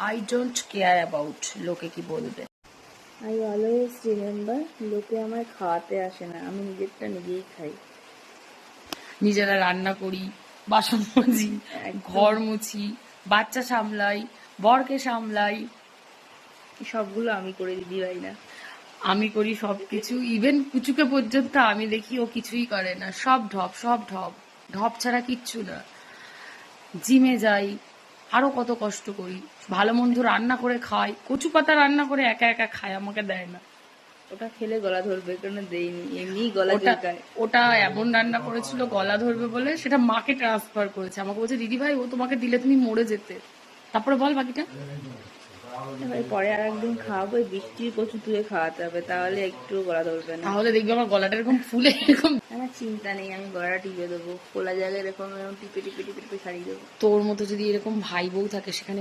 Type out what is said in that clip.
I don't care about লোকে কি বলবে। আই অলওয়েজ রিমেম্বার লোকে আমায় খাওয়াতে আসে না, আমি নিজেরটা নিজেই খাই। নিজেরা রান্না করি, বাসন মাজি, ঘর মুছি, বাচ্চা সামলাই, বরকে সামলাই, সবগুলো আমি করে দিদি ভাই না। আমি করি সবকিছু। ইভেন কুচুকে পর্যন্ত আমি দেখি ও কিছুই করে না, সব ঢপ, সব ঢপ, ঢপ ছাড়া কিচ্ছু না। জিমে যাই, আরো কত কষ্ট করি, ভালো মন্দ রান্না করে খাই, কচু পাতা রান্না করে একা একা খায়, আমাকে দেয় না। ওটা খেলে গলা ধরবে, কেন দেইনি, এমনি গলা ওটা চুলকায়। ওটা এমন রান্না করেছিল গলা ধরবে বলে সেটা মাকে ট্রান্সফার করেছে। আমাকে বলছে দিদি ভাই ও তোমাকে দিলে তুমি মরে যেতে। তারপরে বল বাকিটা। এবারে পরে আর একদিন খাওয়াবো, ওই বৃষ্টির কচু তুলে খাওয়াতে হবে, তাহলে একটু গলা ধরবে না। তাহলে দেখবি আমার গলাটা এরকম ফুলে এরকম। আমার চিন্তা নেই, আমি গলাটা টিপে দেবো, খোলা জায়গায় এরকম টিপে টিপে টিপে টিপে ছাড়িয়ে দেবো। তোর মতো যদি এরকম ভাই বউ থাকে সেখানে